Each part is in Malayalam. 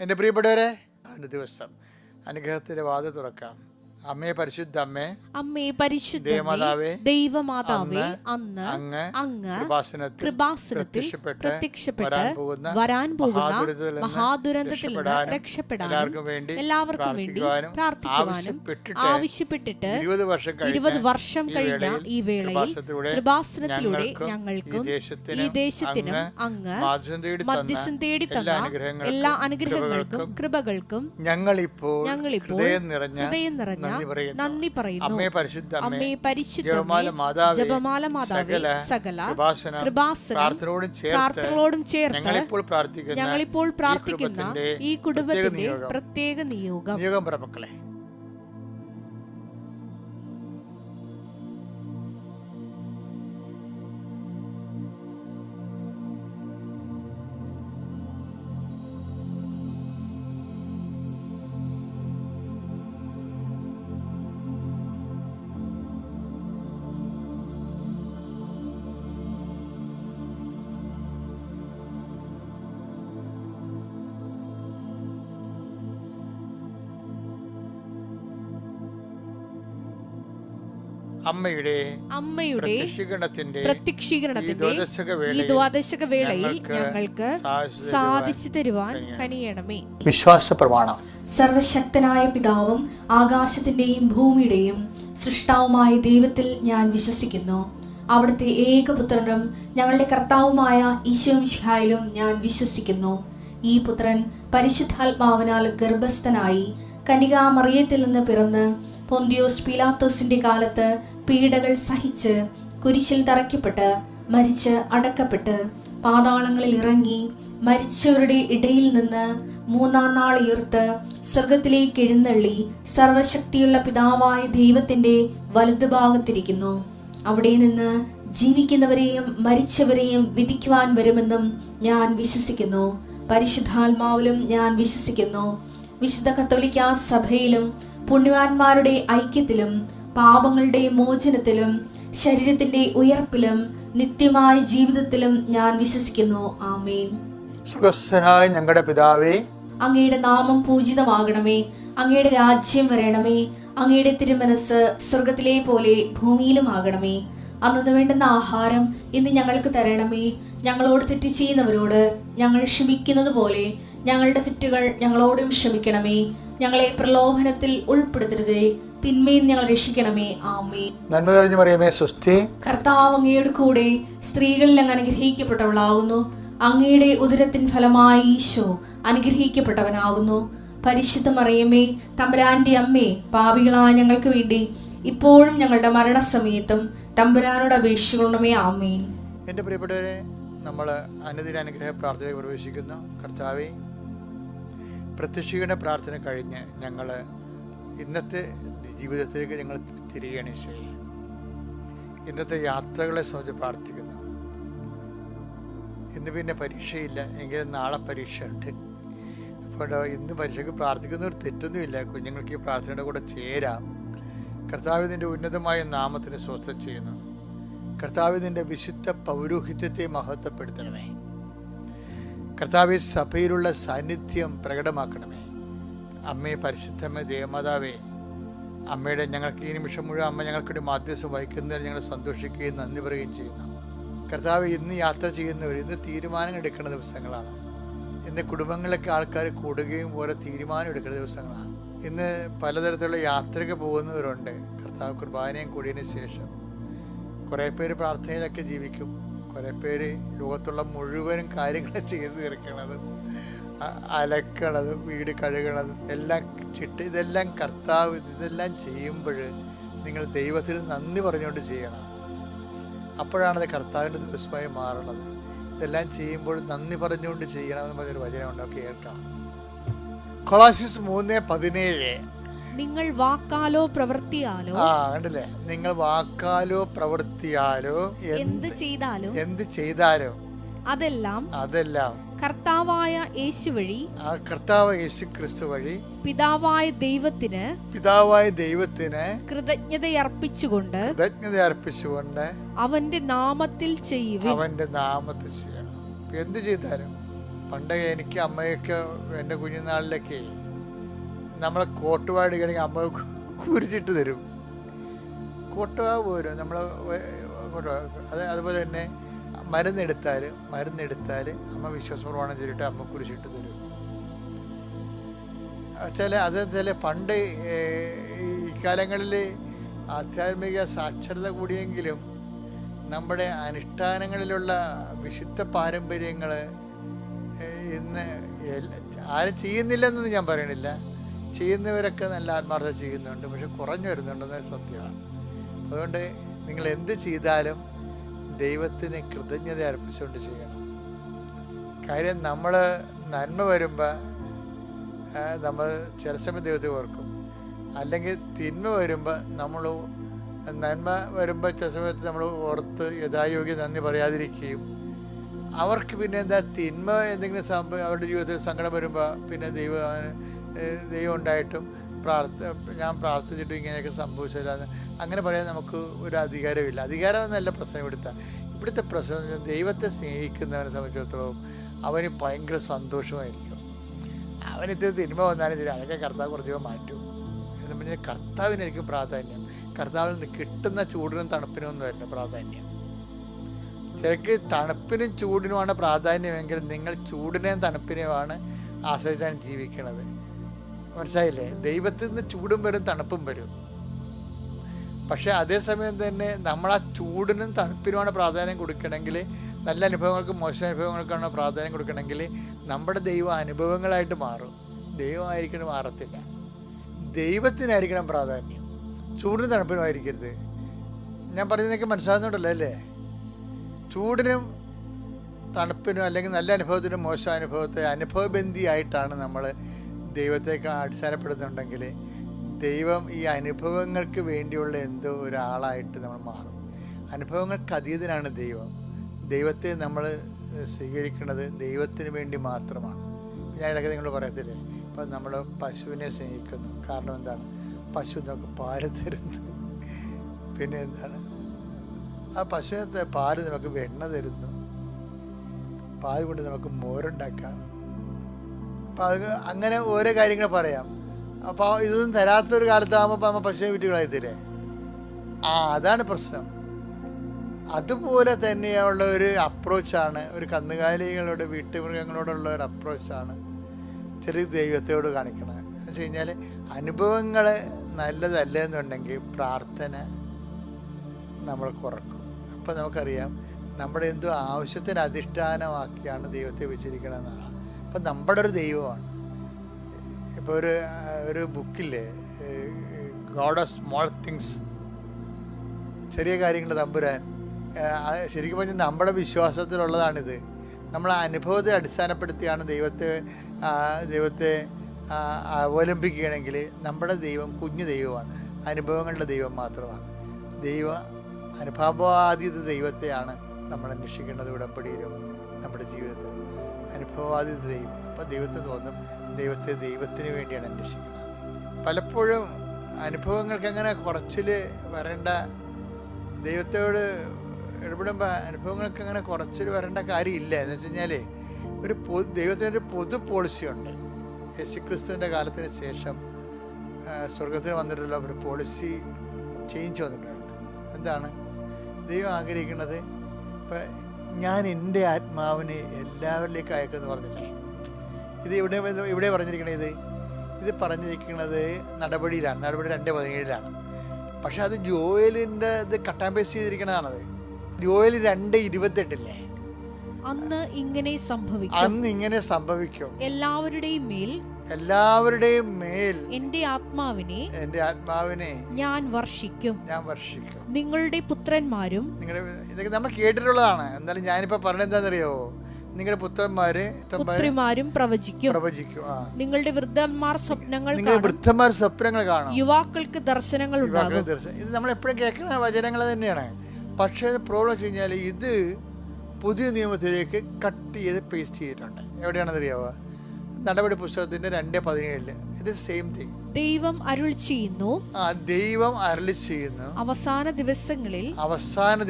എൻ്റെ പ്രിയപ്പെട്ടവരെ, ഒരു ദിവസം അനുഗ്രഹത്തിന്റെ വാതിൽ തുറക്കാം. അമ്മേ, പരിശുദ്ധ അമ്മേ, അമ്മേ പരിശുദ്ധ ദൈവമാതാവേ, അന്ന് അങ്ങ് കൃപാസനത്തിൽ പ്രത്യക്ഷപ്പെട്ട് വരാൻ പോകുന്ന മഹാദുരന്തത്തിൽ നിന്ന് രക്ഷപ്പെടാനും എല്ലാവർക്കും വേണ്ടി പ്രാർത്ഥിക്കുവാനും ആവശ്യപ്പെട്ടിട്ട് 20 വർഷം കഴിഞ്ഞ ഈ വേളയിൽ കൃപാസനത്തിലൂടെ ഞങ്ങൾക്കും ഈ ദേശത്തിനും അങ്ങ് മധ്യസ്ഥം തേടി തന്ന എല്ലാ അനുഗ്രഹങ്ങൾക്കും കൃപകൾക്കും ഞങ്ങളിപ്പോൾ ഹൃദയം നിറഞ്ഞ നന്ദി പറയുന്നു. അമ്മേ പരിശുദ്ധ ജപമാല മാതാവേ, സകല കൃപാസനം പ്രാർത്ഥനകളോടും ചേർത്ത് ഞങ്ങളിപ്പോൾ പ്രാർത്ഥിക്കുന്ന ഈ കുടുംബത്തിന്റെ പ്രത്യേക നിയോഗം പ്രമക്കളെ, അമ്മയുടെ പ്രത്യക്ഷീകരണത്തിന്റെ ഈ ദ്വാദശക വേളയിൽ ഞങ്ങൾക്ക് സാധിച്ചു തരുവാൻ കനിയണമേ. വിശ്വാസ പ്രമാണം. സർവശക്തനായ പിതാവും ആകാശത്തിന്റെയും ഭൂമിയുടെയും സൃഷ്ടാവുമായ ദൈവത്തിൽ ഞാൻ വിശ്വസിക്കുന്നു. അവിടുത്തെ ഏകപുത്രനും ഞങ്ങളുടെ കർത്താവുമായ ഈശോമിശിഹായിലും ഞാൻ വിശ്വസിക്കുന്നു. ഈ പുത്രൻ പരിശുദ്ധാത്മാവിനാൽ ഗർഭസ്ഥനായി കന്യകാമറിയത്തിൽ നിന്ന് പിറന്ന് പൊന്തിയോസ് പീലാത്തോസിന്റെ കാലത്ത് പീഡകൾ സഹിച്ച് കുരിശിൽ തറയ്ക്കപ്പെട്ട് മരിച്ച് അടക്കപ്പെട്ട് പാതാളങ്ങളിൽ ഇറങ്ങി മരിച്ചവരുടെ ഇടയിൽ നിന്ന് 3-ാം നാൾ ഉയർത്ത് സ്വർഗത്തിലേക്ക് എഴുന്നള്ളി സർവശക്തിയുള്ള പിതാവായ ദൈവത്തിന്റെ വലതുഭാഗത്തിരിക്കുന്നു. അവിടെ നിന്ന് ജീവിക്കുന്നവരെയും മരിച്ചവരെയും വിധിക്കുവാൻ വരുമെന്നും ഞാൻ വിശ്വസിക്കുന്നു. പരിശുദ്ധാത്മാവിലും ഞാൻ വിശ്വസിക്കുന്നു. വിശുദ്ധ കത്തോലിക്കാ സഭയിലും പുണ്യവാന്മാരുടെ ഐക്യത്തിലും പാപങ്ങളുടെ മോചനത്തിലും ശരീരത്തിന്റെ ഉയർപ്പിലും നിത്യമായ ജീവിതത്തിലും ഞാൻ വിശ്വസിക്കുന്നു. ആമേൻ. സ്വർഗ്ഗസ്ഥനായ ഞങ്ങളുടെ പിതാവേ, അങ്ങയുടെ നാമം പൂജിതമാകണമേ. അങ്ങയുടെ രാജ്യം വരണമേ. അങ്ങയുടെ തിരുമനസ് സ്വർഗത്തിലെ പോലെ ഭൂമിയിലും ആകണമേ. അന്നു വേണ്ടുന്ന ആഹാരം ഇന്ന് ഞങ്ങൾക്ക് തരണമേ. ഞങ്ങളോട് തെറ്റ് ചെയ്യുന്നവരോട് ഞങ്ങൾ ക്ഷമിക്കുന്നത് പോലെ ഞങ്ങളുടെ തെറ്റുകൾ ഞങ്ങളോടും ക്ഷമിക്കണമേ. ഞങ്ങളെ പ്രലോഭനത്തിൽ ഉൾപ്പെടുത്തരുതേ, തിന്മയിൽ ഞങ്ങൾ രക്ഷിക്കണമേ. ആമേൻ. നന്മ നിറഞ്ഞ മറിയമേ, സ്വസ്തി. കർത്താവ് അങ്ങയുടെ കൂടെ സ്ത്രീകളിൽ അങ്ങ് അനുഗ്രഹിക്കപ്പെട്ടവളാകുന്നു. അങ്ങയുടെ ഉദരത്തിൻ ഫലമായി ഈശോ അനുഗ്രഹിക്കപ്പെട്ടവനാകുന്നു. പരിശുദ്ധ മറിയമേ, തമ്പുരാന്റെ അമ്മേ, പാപികളായ ഞങ്ങൾക്ക് വേണ്ടി ഇപ്പോഴും ഞങ്ങളുടെ മരണസമയത്തും തമ്പുരാനോട് അപേക്ഷിക്കണമേ. ആമേൻ. എൻ്റെ പ്രിയപ്പെട്ടവരെ, നമ്മൾ അനുദിന അനുഗ്രഹ പ്രാർത്ഥനയിൽ പ്രവേശിക്കുന്നു. കർത്താവേ, പ്രത്യക്ഷീകരണ പ്രാർത്ഥന കഴിഞ്ഞ് ഞങ്ങൾ ഇന്നത്തെ ജീവിതത്തിലേക്ക് ഞങ്ങൾ തിരികെയാണ് ചെയ്യുക. ഇന്നത്തെ യാത്രകളെ സംബന്ധിച്ച് പ്രാർത്ഥിക്കുന്നു. ഇന്ന് പിന്നെ പരീക്ഷയില്ല, എങ്കിലും നാളെ പരീക്ഷ ഉണ്ട്. അപ്പോൾ ഇന്ന് പരീക്ഷയ്ക്ക് പ്രാർത്ഥിക്കുന്നവർ തെറ്റൊന്നുമില്ല. കുഞ്ഞുങ്ങൾക്ക് ഈ പ്രാർത്ഥനയുടെ കൂടെ ചേരാം. കർത്താവ് നിന്റെ ഉന്നതമായ നാമത്തിന് സ്വസ്ഥം ചെയ്യുന്നു. കർത്താവ് നിന്റെ വിശുദ്ധ പൗരോഹിത്യത്തെ മഹത്വപ്പെടുത്തണമേ. കർത്താവ് സഭയിലുള്ള സാന്നിധ്യം പ്രകടമാക്കണമേ. അമ്മേ, പരിശുദ്ധമ്മേ, ദേവമാതാവേ, അമ്മയുടെ ഞങ്ങൾക്ക് ഈ നിമിഷം മുഴുവൻ അമ്മ ഞങ്ങൾക്കൊരു മാധ്യസ്ഥം വഹിക്കുന്നതിന് ഞങ്ങൾ സന്തോഷിക്കുകയും നന്ദി പറയുകയും ചെയ്യുന്നു. കർത്താവ്, ഇന്ന് യാത്ര ചെയ്യുന്നവർ ഇന്ന് തീരുമാനങ്ങൾ എടുക്കുന്ന ദിവസങ്ങളാണ്. ഇന്ന് കുടുംബങ്ങളിലൊക്കെ ആൾക്കാർ കൂടുകയും ഓരോ തീരുമാനം എടുക്കുന്ന ദിവസങ്ങളാണ്. ഇന്ന് പലതരത്തിലുള്ള യാത്രയ്ക്ക് പോകുന്നവരുണ്ട്. കർത്താവ് കുർബാനയും കൂടിയതിന് ശേഷം കുറേ പേര് പ്രാർത്ഥനയിലൊക്കെ ജീവിക്കും. കുറേ പേര് ലോകത്തുള്ള മുഴുവനും കാര്യങ്ങൾ ചെയ്തു തീർക്കണതും അലക്കണതും വീട് കഴുകണതും എല്ലാം ഇതെല്ലാം കർത്താവ് ഇതെല്ലാം ചെയ്യുമ്പോൾ നിങ്ങൾ ദൈവത്തിന് നന്ദി പറഞ്ഞുകൊണ്ട് ചെയ്യണം. അപ്പോഴാണത് കർത്താവിൻ്റെ ദിവസമായി മാറുന്നത്. ഇതെല്ലാം ചെയ്യുമ്പോൾ നന്ദി പറഞ്ഞുകൊണ്ട് ചെയ്യണമെന്ന് പറഞ്ഞൊരു വചനമുണ്ട്. കേൾക്കാം. കൊളോസ്യസ് 3:17. നിങ്ങൾ വാക്കാലോ പ്രവൃത്തിയാലോ കണ്ടില്ലേ, നിങ്ങൾ വാക്കാലോ പ്രവൃത്തിയാലോ എന്ത് ചെയ്താലോ അതെല്ലാം കർത്താവായ യേശു വഴി, കർത്താവ് യേശു ക്രിസ്തു വഴി പിതാവായ ദൈവത്തിന് കൃതജ്ഞതയർപ്പിച്ചുകൊണ്ട് അവന്റെ നാമത്തിൽ ചെയ്യണം. എന്ത് ചെയ്താലും പണ്ട് എനിക്ക് അമ്മയൊക്കെ എൻ്റെ കുഞ്ഞുനാളിലൊക്കെ നമ്മളെ കോട്ടുവാ എടുക്കണമെങ്കിൽ അമ്മ കുരിച്ചിട്ട് തരും. കോട്ടുവാ പോരും നമ്മൾ അതുപോലെ തന്നെ മരുന്നെടുത്താൽ അമ്മ വിശ്വാസപ്രമാണം ചൊല്ലിയിട്ട് അമ്മ കുരിശിട്ട് തരും. ചില പണ്ട് ഈ കാലങ്ങളിൽ ആധ്യാത്മിക സാക്ഷരത കൂടിയെങ്കിലും നമ്മുടെ അനുഷ്ഠാനങ്ങളിലുള്ള വിശുദ്ധ പാരമ്പര്യങ്ങൾ ഇന്ന് ആരും ചെയ്യുന്നില്ലെന്നൊന്നും ഞാൻ പറയണില്ല. ചെയ്യുന്നവരൊക്കെ നല്ല ആത്മാർത്ഥത ചെയ്യുന്നുണ്ട്, പക്ഷെ കുറഞ്ഞു വരുന്നുണ്ടെന്നത് സത്യമാണ്. അതുകൊണ്ട് നിങ്ങൾ എന്ത് ചെയ്താലും ദൈവത്തിന് കൃതജ്ഞത അർപ്പിച്ചുകൊണ്ട് ചെയ്യണം. കാര്യം നമ്മൾ നന്മ വരുമ്പോൾ നമ്മൾ ചില സമയം ദൈവത്തെ ഓർക്കും, അല്ലെങ്കിൽ തിന്മ വരുമ്പോൾ നമ്മൾ നന്മ വരുമ്പോൾ ചില സമയത്ത് നമ്മൾ ഓർത്ത് യഥായോഗ്യം നന്ദി പറയാതിരിക്കുകയും അവർക്ക് പിന്നെ എന്താ തിന്മ എന്തെങ്കിലും അവരുടെ ജീവിതത്തിൽ സങ്കടം വരുമ്പോൾ പിന്നെ ദൈവം ഉണ്ടായിട്ടും ഞാൻ പ്രാർത്ഥിച്ചിട്ടും ഇങ്ങനെയൊക്കെ സംഭവിച്ചില്ല അങ്ങനെ പറയാൻ നമുക്ക് ഒരു അധികാരമില്ല. അധികാരം എന്നല്ല പ്രശ്നം ഇവിടുത്തെ പ്രശ്നം ദൈവത്തെ സ്നേഹിക്കുന്നവനെ സംബന്ധിച്ചിടത്തോളം അവന് ഭയങ്കര സന്തോഷമായിരിക്കും. അവനിത് തിന്മ വന്നാലും ശരി അതൊക്കെ കർത്താവ് കുറച്ച് മാറ്റും എന്ന് പറഞ്ഞാൽ കർത്താവിനായിരിക്കും പ്രാധാന്യം. കർത്താവിൽ നിന്ന് കിട്ടുന്ന ചൂടിനും തണുപ്പിനും ഒന്നുമല്ല പ്രാധാന്യം. ചിലക്ക് തണുപ്പിനും ചൂടിനുമാണ് പ്രാധാന്യമെങ്കിൽ നിങ്ങൾ ചൂടിനെയും തണുപ്പിനെയുമാണ് ആശ്രയിച്ചാണ് ജീവിക്കുന്നത്. മനസ്സിലായില്ലേ? ദൈവത്തിൽ നിന്ന് ചൂടും വരും തണുപ്പും വരും. പക്ഷെ അതേസമയം തന്നെ നമ്മൾ ആ ചൂടിനും തണുപ്പിനുമാണ് പ്രാധാന്യം കൊടുക്കണമെങ്കിൽ, നല്ല അനുഭവങ്ങൾക്കും മോശം അനുഭവങ്ങൾക്കാണ് പ്രാധാന്യം കൊടുക്കണമെങ്കിൽ നമ്മുടെ ദൈവം അനുഭവങ്ങളായിട്ട് മാറും. ദൈവമായിരിക്കണം മാറത്തില്ല. ദൈവത്തിനായിരിക്കണം പ്രാധാന്യം, ചൂടിനും തണുപ്പിനും ആയിരിക്കരുത്. ഞാൻ പറയുന്നതൊക്കെ മനസ്സിലാകുന്നുണ്ടല്ലോ അല്ലേ? ചൂടിനും തണുപ്പിനും അല്ലെങ്കിൽ നല്ല അനുഭവത്തിനും മോശം അനുഭവത്തെ അനുഭവബന്ധിയായിട്ടാണ് നമ്മൾ ദൈവത്തേക്ക് അടിസ്ഥാനപ്പെടുന്നുണ്ടെങ്കിൽ ദൈവം ഈ അനുഭവങ്ങൾക്ക് വേണ്ടിയുള്ള എന്തോ ഒരാളായിട്ട് നമ്മൾ മാറും. അനുഭവങ്ങൾക്ക് അതീതനാണ് ദൈവം. ദൈവത്തെ നമ്മൾ സ്വീകരിക്കുന്നത് ദൈവത്തിന് വേണ്ടി മാത്രമാണ്. ഞാൻ ഇടയ്ക്ക് നിങ്ങൾ പറയത്തില്ലേ, ഇപ്പം നമ്മൾ പശുവിനെ സ്നേഹിക്കുന്നു. കാരണം എന്താണ്? പശു നമുക്ക് പാല് തരുന്നു. പിന്നെ എന്താണ്? ആ പശുവിനത്തെ പാല് നമുക്ക് വെണ്ണ തരുന്നു. പാല് കൊണ്ട് നമുക്ക് മോരുണ്ടാക്കാം. അപ്പം അത് അങ്ങനെ ഓരോ കാര്യങ്ങൾ പറയാം. അപ്പോൾ ഇതൊന്നും തരാത്തൊരു കാലത്താകുമ്പോൾ നമ്മൾ പശുവിനെ വീട്ടുകളായിത്തില്ലേ? അതാണ് പ്രശ്നം. അതുപോലെ തന്നെയുള്ള ഒരു അപ്രോച്ചാണ് ഒരു കന്നുകാലികളോട് വീട്ടുമൃഗങ്ങളോടുള്ള ഒരു അപ്രോച്ചാണ് ചെറിയ ദൈവത്തോട് കാണിക്കണത്. എന്ന് വെച്ച് കഴിഞ്ഞാൽ അനുഭവങ്ങൾ നല്ലതല്ല എന്നുണ്ടെങ്കിൽ പ്രാർത്ഥന നമ്മൾ കുറക്കും. അപ്പം നമുക്കറിയാം നമ്മുടെ എന്തോ ആവശ്യത്തിന് അധിഷ്ഠാനമാക്കിയാണ് ദൈവത്തെ വെച്ചിരിക്കണമെന്നാണ്. അപ്പം നമ്മുടെ ഒരു ദൈവമാണ്. ഇപ്പോൾ ഒരു ബുക്കില്ലേ, ഗോഡ് ഓഫ് സ്മോൾ തിങ്സ്, ചെറിയ കാര്യങ്ങൾ തമ്പുരാൻ. ശരിക്കും പറഞ്ഞാൽ നമ്മുടെ വിശ്വാസത്തിലുള്ളതാണിത്. നമ്മൾ അനുഭവത്തെ അടിസ്ഥാനപ്പെടുത്തിയാണ് ദൈവത്തെ അവലംബിക്കുകയാണെങ്കിൽ നമ്മുടെ ദൈവം കുഞ്ഞു ദൈവമാണ്, അനുഭവങ്ങളുടെ ദൈവം മാത്രമാണ്. അനുഭവാതീത ദൈവത്തെയാണ് നമ്മൾ അന്വേഷിക്കേണ്ടത്. ഉടമ്പടിയിലും നമ്മുടെ ജീവിതത്തിൽ അനുഭവാതീത ദൈവം. അപ്പം ദൈവത്തെ തോന്നും ദൈവത്തിന് വേണ്ടിയാണ് അന്വേഷിക്കുന്നത്. പലപ്പോഴും അനുഭവങ്ങൾക്ക് അങ്ങനെ കുറച്ചിൽ വരേണ്ട, ദൈവത്തോട് ഇടപെടുമ്പോൾ അനുഭവങ്ങൾക്ക് അങ്ങനെ കുറച്ചിൽ വരേണ്ട കാര്യമില്ല. എന്ന് വെച്ച് കഴിഞ്ഞാൽ ദൈവത്തിനൊരു പൊതു പോളിസിയുണ്ട്. യേശുക്രിസ്തുവിൻ്റെ കാലത്തിന് ശേഷം സ്വർഗത്തിന് വന്നിട്ടുള്ള ഒരു പോളിസി ചേഞ്ച് വന്നിട്ടുണ്ട്. എന്താണ് ദൈവം ആഗ്രഹിക്കുന്നത്? ഇപ്പം ഞാൻ എൻ്റെ ആത്മാവിനെ എല്ലാവരിലേക്കും അയക്കുമെന്ന് പറഞ്ഞില്ലേ? ഇത് ഇവിടെ പറഞ്ഞിരിക്കണത് ഇത് പറഞ്ഞിരിക്കുന്നത് നടപടിയിലാണ്. നടപടി 2:17 പക്ഷെ അത് ജോയലിൻ്റെ ഇത് കട്ടാൻ പേസ്റ്റ് ചെയ്തിരിക്കണതാണത്. ജോയൽ 2:28 അന്ന് ഇങ്ങനെ സംഭവിക്കും, എല്ലാവരുടെയും മേൽ എന്റെ ആത്മാവിനെ ഞാൻ വർഷിക്കും. നിങ്ങളുടെ പുത്രന്മാരും ഇതൊക്കെ നമ്മൾ കേട്ടിട്ടുള്ളതാണ്. എന്നാലും ഞാനിപ്പോ പറഞ്ഞത് എന്താണെന്നറിയോ? നിങ്ങളുടെ പുത്രിമാരും പ്രവചിക്കും. നിങ്ങളുടെ വൃദ്ധന്മാർ സ്വപ്നങ്ങൾ കാണും. യുവാക്കൾക്ക് ദർശനങ്ങൾ ഉണ്ടാകും. ഇത് നമ്മൾ എപ്പോഴും കേൾക്കുന്ന വചനങ്ങൾ തന്നെയാണ്. പക്ഷേ പ്രോബ്ലം വെച്ച് കഴിഞ്ഞാൽ ഇത് പുതിയ നിയമത്തിലേക്ക് കട്ട് ചെയ്ത് പേസ്റ്റ് ചെയ്തിട്ടുണ്ട്. എവിടെയാണെന്ന് അറിയാവുക? നടപടി പുസ്തകത്തിൻ്റെ 2:17 ഇത് സെയിം തിങ്. ദൈവം അരുൾ ചെയ്യുന്നു, ദൈവം അരുളി ചെയ്യുന്നു, അവസാന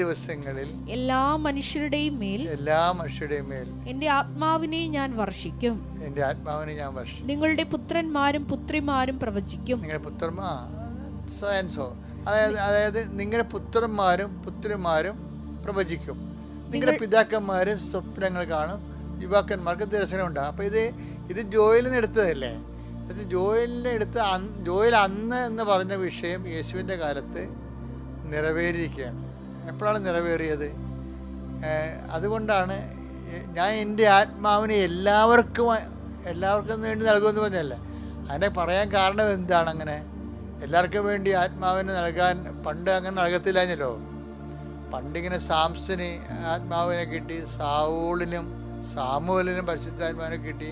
ദിവസങ്ങളിൽ എല്ലാ മനുഷ്യരുടെയും മേൽ എന്റെ ആത്മാവിനെ ഞാൻ വർഷിക്കും. നിങ്ങളുടെ പുത്രന്മാരും പുത്രിമാരും പ്രവചിക്കും. അതായത് നിങ്ങളുടെ പുത്രന്മാരും പുത്രിമാരും പ്രവചിക്കും. നിങ്ങളുടെ പിതാക്കന്മാര് സ്വപ്നങ്ങൾ കാണും, യുവാക്കന്മാർക്ക് ദർശനം ഉണ്ടാകും. അപ്പൊ ഇത് ജോയലിൽ നിന്ന് എടുത്തതല്ലേ? ജോയൽ അന്ന് എന്ന് പറഞ്ഞ വിഷയം യേശുവിൻ്റെ കാലത്ത് നിറവേറിയിരിക്കുകയാണ്. എപ്പോഴാണ് നിറവേറിയത്? അതുകൊണ്ടാണ് ഞാൻ എൻ്റെ ആത്മാവിനെ എല്ലാവർക്കും വേണ്ടി നൽകുമെന്ന് പറഞ്ഞല്ല. അതിനെ പറയാൻ കാരണം എന്താണ്? അങ്ങനെ എല്ലാവർക്കും വേണ്ടി ആത്മാവിനെ നൽകാൻ പണ്ട് അങ്ങനെ നൽകത്തില്ലല്ലോ. പണ്ടിങ്ങനെ സാംസന് ആത്മാവിനെ കിട്ടി, സാമുവേലിനും പരിശുദ്ധാത്മാവിനെ കിട്ടി,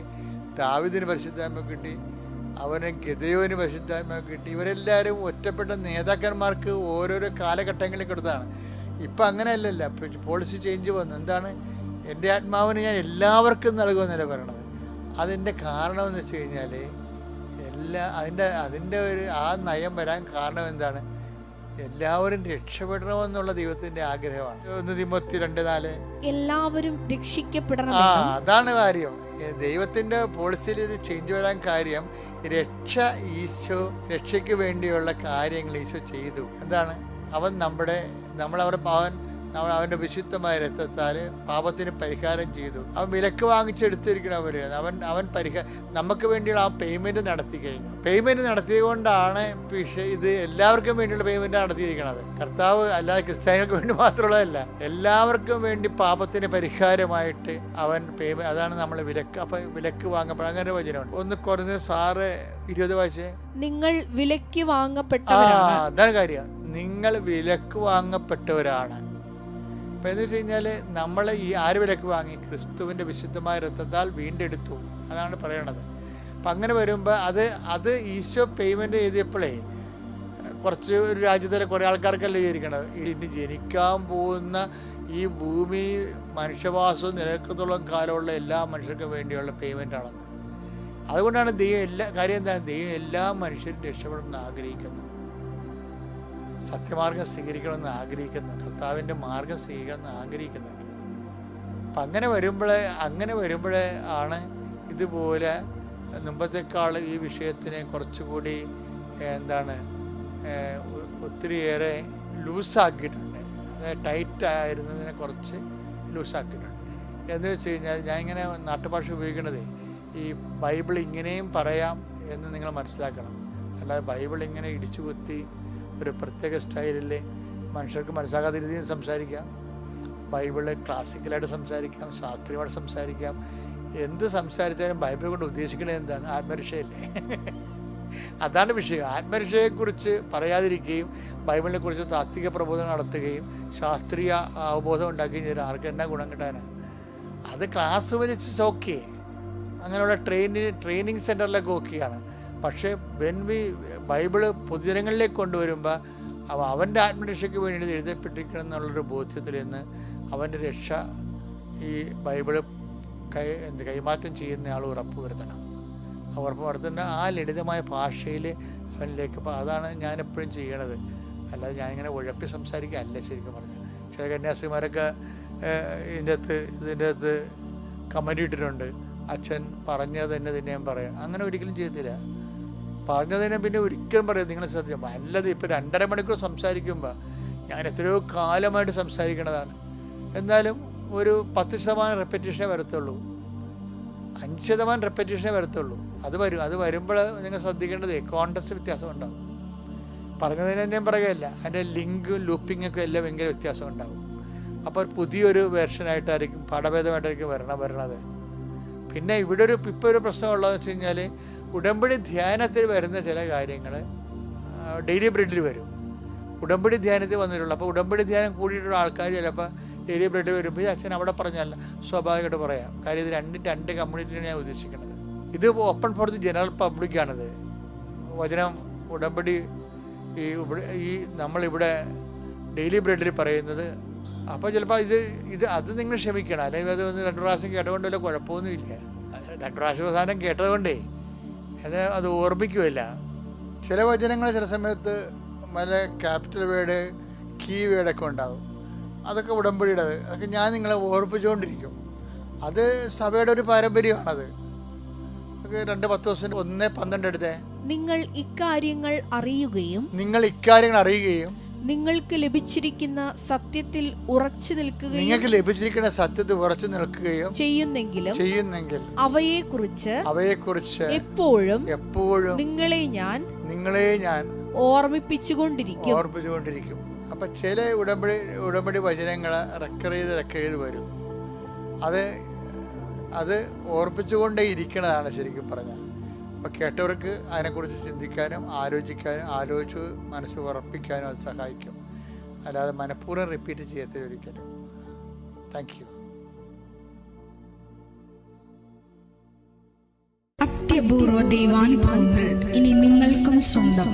ദാവീദിന് പരിശുദ്ധാത്മാവ് കിട്ടി, അവന് ഗിദെയോന് പരിശുദ്ധാത്മാവ് കിട്ടി. ഇവരെല്ലാവരും ഒറ്റപ്പെട്ട നേതാക്കന്മാർക്ക് ഓരോരോ കാലഘട്ടങ്ങളിൽ കൊടുത്താണ്. ഇപ്പം അങ്ങനെയല്ലല്ല, പോളിസി ചേഞ്ച് വന്നു. എന്താണ്? എൻ്റെ ആത്മാവിന് ഞാൻ എല്ലാവർക്കും നൽകുമെന്നല്ല പറയണത്. അതിൻ്റെ കാരണം എന്ന് വെച്ച് കഴിഞ്ഞാൽ അതിൻ്റെ ഒരു നയം വരാൻ കാരണം എന്താണ്? എല്ലാവരും രക്ഷപ്പെടണമെന്നുള്ള ദൈവത്തിന്റെ ആഗ്രഹമാണ്. 1 തിമോത്തി 2:4 എല്ലാവരും രക്ഷിക്കപ്പെടണം. അതാണ് കാര്യം. ദൈവത്തിന്റെ പോളിസിയിൽ ഒരു ചേഞ്ച് വരാൻ കാര്യം രക്ഷയ്ക്ക് വേണ്ടിയുള്ള കാര്യങ്ങൾ ഈശോ ചെയ്തു. എന്താണ്? അവന്റെ വിശുദ്ധമായ രക്തത്താൽ പാപത്തിന് പരിഹാരം ചെയ്തു. അവൻ വിലക്ക് വാങ്ങിച്ചെടുത്തിരിക്കണവര് അവൻ നമുക്ക് വേണ്ടിയുള്ള ആ പേയ്മെന്റ് നടത്തി കഴിഞ്ഞു. പേയ്മെന്റ് നടത്തിയത് കൊണ്ടാണ് ഇത് എല്ലാവർക്കും വേണ്ടിയുള്ള പേയ്മെന്റ് നടത്തിയിരിക്കുന്നത്. കർത്താവ് അല്ലാതെ ക്രിസ്ത്യാനികൾക്ക് വേണ്ടി മാത്രമുള്ളതല്ല, എല്ലാവർക്കും വേണ്ടി പാപത്തിന് പരിഹാരമായിട്ട് അവൻ പേയ്മെന്റ്. അതാണ് നമ്മൾ വിലക്ക് വാങ്ങപ്പെടുക. അങ്ങനെ വചനമുണ്ട്. 1 കൊരിന്ത്യർ 6:20 വായിച്ചേ. നിങ്ങൾ വിലക്ക് വാങ്ങപ്പെട്ടവരാണ്. അതാണ് കാര്യം. നിങ്ങൾ വിലക്ക് വാങ്ങപ്പെട്ടവരാണ്. അപ്പം എന്ന് വെച്ച് കഴിഞ്ഞാൽ നമ്മൾ ആര് വിലക്ക് വാങ്ങി? ക്രിസ്തുവിൻ്റെ വിശുദ്ധമായ രക്തത്താൽ വീണ്ടെടുത്തു. അതാണ് പറയണത്. അപ്പം അങ്ങനെ വരുമ്പോൾ അത് ഈശോ പേയ്മെൻറ്റ് ചെയ്തപ്പോഴേ കുറച്ച് ഒരു രാജ്യത്തിലെ കുറേ ആൾക്കാർക്കല്ല വിചാരിക്കണത്. ഇനി ജനിക്കാൻ പോകുന്ന ഈ ഭൂമി മനുഷ്യവാസവും നിലനിൽക്കത്തോളം കാലമുള്ള എല്ലാ മനുഷ്യർക്കും വേണ്ടിയുള്ള പേയ്മെൻ്റ് ആണെന്ന്. അതുകൊണ്ടാണ് ദൈവം എല്ലാ മനുഷ്യരും രക്ഷപ്പെടണമെന്ന് ആഗ്രഹിക്കുന്നത്, സത്യമാർഗം സ്വീകരിക്കണമെന്ന് ആഗ്രഹിക്കുന്നു, കർത്താവിൻ്റെ മാർഗം സ്വീകരിക്കണമെന്ന് ആഗ്രഹിക്കുന്നുണ്ട്. അപ്പം അങ്ങനെ വരുമ്പോഴേ ആണ് ഇതുപോലെ മുമ്പത്തേക്കാൾ ഈ വിഷയത്തിനെ കുറച്ചുകൂടി ഒത്തിരിയേറെ ലൂസാക്കിയിട്ടുണ്ട്. അതായത് ടൈറ്റ് ആയിരുന്നതിനെ കുറച്ച് ലൂസാക്കിയിട്ടുണ്ട്. എന്ന് വെച്ച് കഴിഞ്ഞാൽ ഞാൻ ഇങ്ങനെ നാട്ടുഭാഷ ഉപയോഗിക്കണത് ഈ ബൈബിൾ ഇങ്ങനെയും പറയാം എന്ന് നിങ്ങൾ മനസ്സിലാക്കണം. അല്ലാതെ ബൈബിൾ ഇങ്ങനെ ഇടിച്ചു കുത്തി ഒരു പ്രത്യേക സ്റ്റൈലിൽ മനുഷ്യർക്ക് മനസ്സിലാക്കാത്ത രീതിയിൽ സംസാരിക്കാം. ബൈബിള് ക്ലാസിക്കലായിട്ട് സംസാരിക്കാം, ശാസ്ത്രീയമായിട്ട് സംസാരിക്കാം. എന്ത് സംസാരിച്ചാലും ബൈബിൾ കൊണ്ട് ഉദ്ദേശിക്കുന്നത് എന്താണ്? ആത്മരക്ഷയല്ലേ? അതാണ് വിഷയം. ആത്മരക്ഷയെക്കുറിച്ച് പറയാതിരിക്കുകയും ബൈബിളിനെ കുറിച്ച് താത്വിക പ്രബോധനം നടത്തുകയും ശാസ്ത്രീയ അവബോധം ഉണ്ടാക്കുകയും ചെയ്താൽ ആർക്ക് എന്നാ ഗുണം കിട്ടാനാണ്? അത് ക്ലാസ് വലിച്ച് ഓക്കെ, അങ്ങനെയുള്ള ട്രെയിനിങ് സെൻറ്ററിലൊക്കെ ഓക്കെയാണ്. പക്ഷേ ബൈബിള് പൊതുജനങ്ങളിലേക്ക് കൊണ്ടുവരുമ്പോൾ അവൻ്റെ ആത്മരക്ഷയ്ക്ക് വേണ്ടി എഴുതപ്പെട്ടിരിക്കണം എന്നുള്ളൊരു ബോധ്യത്തിൽ നിന്ന് അവൻ്റെ രക്ഷ ഈ ബൈബിള് കൈമാറ്റം ചെയ്യുന്ന ആൾ ഉറപ്പുവരുത്തണം. ഉറപ്പുവരുത്തുന്ന ആ ലളിതമായ ഭാഷയിൽ അവനിലേക്ക്. അതാണ് ഞാനെപ്പോഴും ചെയ്യണത്. അല്ലാതെ ഞാനിങ്ങനെ ഉഴപ്പി സംസാരിക്കുക അല്ല. ശരിക്കും പറഞ്ഞു ചില കന്യാസിമാരൊക്കെ ഇതിൻ്റെ അകത്ത് കമൻ്റ് ഇട്ടിട്ടുണ്ട്, അച്ഛൻ പറഞ്ഞത് തന്നെ ഞാൻ പറയാം. അങ്ങനെ ഒരിക്കലും ചെയ്തില്ല. പറഞ്ഞത് തന്നെ പിന്നെ ഒരിക്കലും പറയാം നിങ്ങൾ സത്യം. അല്ലത് ഇപ്പോൾ 2.5 മണിക്കൂർ സംസാരിക്കുമ്പോൾ ഞാൻ എത്രയോ കാലമായിട്ട് സംസാരിക്കണതാണ്. എന്നാലും ഒരു 10% റെപ്പറ്റീഷനേ വരത്തുള്ളൂ, 5% റെപ്പറ്റീഷനേ വരത്തുള്ളൂ. അത് വരുമ്പോൾ നിങ്ങൾ ശ്രദ്ധിക്കേണ്ടത് കോണ്ടസ്റ്റ് വ്യത്യാസം ഉണ്ടാകും. പറഞ്ഞതിന് തന്നെയും പറയുകയല്ല, അതിൻ്റെ ലിങ്കും ലൂപ്പിങ്ങൊക്കെ എല്ലാം ഭയങ്കര വ്യത്യാസം ഉണ്ടാകും. അപ്പോൾ പുതിയൊരു വേർഷനായിട്ടായിരിക്കും, പാഠഭേദമായിട്ടായിരിക്കും വരണത്. പിന്നെ ഇപ്പോൾ ഒരു പ്രശ്നമുള്ളതെന്ന് വെച്ച് കഴിഞ്ഞാൽ ഉടമ്പടി ധ്യാനത്തിൽ വരുന്ന ചില കാര്യങ്ങൾ ഡെയിലി ബ്രെഡിൽ വരും. ഉടമ്പടി ധ്യാനത്തിൽ വന്നിട്ടുള്ളൂ. അപ്പോൾ ഉടമ്പടി ധ്യാനം കൂടിയിട്ടുള്ള ആൾക്കാർ ചിലപ്പോൾ ഡെയിലി ബ്രെഡ് വരുമ്പോൾ അച്ഛൻ അവിടെ പറഞ്ഞല്ല, സ്വാഭാവികമായിട്ട് പറയാം. കാര്യം ഇത് രണ്ട് കമ്മ്യൂണിറ്റിയാണ് ഞാൻ ഉദ്ദേശിക്കുന്നത്. ഇത് ഓപ്പൺ ഫോർ ദി ജനറൽ പബ്ലിക്കാണിത്. വചനം ഉടമ്പടി ഈ നമ്മളിവിടെ ഡെയിലി ബ്രെഡിൽ പറയുന്നത്. അപ്പോൾ ചിലപ്പോൾ അത് നിങ്ങൾ ക്ഷമിക്കണം. അല്ലെങ്കിൽ അത് 2 പ്രാവശ്യം കേട്ടുകൊണ്ടല്ലോ കുഴപ്പമൊന്നുമില്ല. 2 പ്രാവശ്യം അവസാനം കേട്ടതുകൊണ്ടേ അത് ഓർമ്മിക്കുമല്ല. ചില വചനങ്ങൾ ചില സമയത്ത് നല്ല ക്യാപിറ്റൽ വേർഡ്, കീ വേർഡൊക്കെ ഉണ്ടാകും. അതൊക്കെ ഉടമ്പടിയുടെ, അതൊക്കെ ഞാൻ നിങ്ങളെ ഓർപ്പിച്ചുകൊണ്ടിരിക്കും. അത് സഭയുടെ ഒരു പാരമ്പര്യമാണത്. 2 1:12 എടുത്തേ. നിങ്ങൾ ഇക്കാര്യങ്ങൾ അറിയുകയും നിങ്ങൾക്ക് ലഭിച്ചിരിക്കുന്ന സത്യത്തിൽ ഉറച്ചു നിൽക്കുകയും ചെയ്യുന്നെങ്കിൽ അവയെക്കുറിച്ച് എപ്പോഴും നിങ്ങളെ ഞാൻ ഓർമ്മിപ്പിച്ചുകൊണ്ടിരിക്കും. അപ്പൊ ചില ഉടമ്പടി വചനങ്ങൾ റെക്കർ ചെയ്ത് വരും. അത് ഓർപ്പിച്ചുകൊണ്ടേ ഇരിക്കണതാണ് ശരിക്കും പറഞ്ഞാൽ. അപ്പം കേട്ടവർക്ക് അതിനെക്കുറിച്ച് ചിന്തിക്കാനും ആലോചിക്കാനും, ആലോചിച്ച് മനസ്സ് ഉറപ്പിക്കാനും അത് സഹായിക്കും. അല്ലാതെ മനഃപൂർവ്വം റിപ്പീറ്റ് ചെയ്യത്തില്ല ഒരിക്കലും. Thank you. അത്യപൂർവ ദൈവാനുഭവങ്ങൾ ഇനി നിങ്ങൾക്കും സ്വന്തം.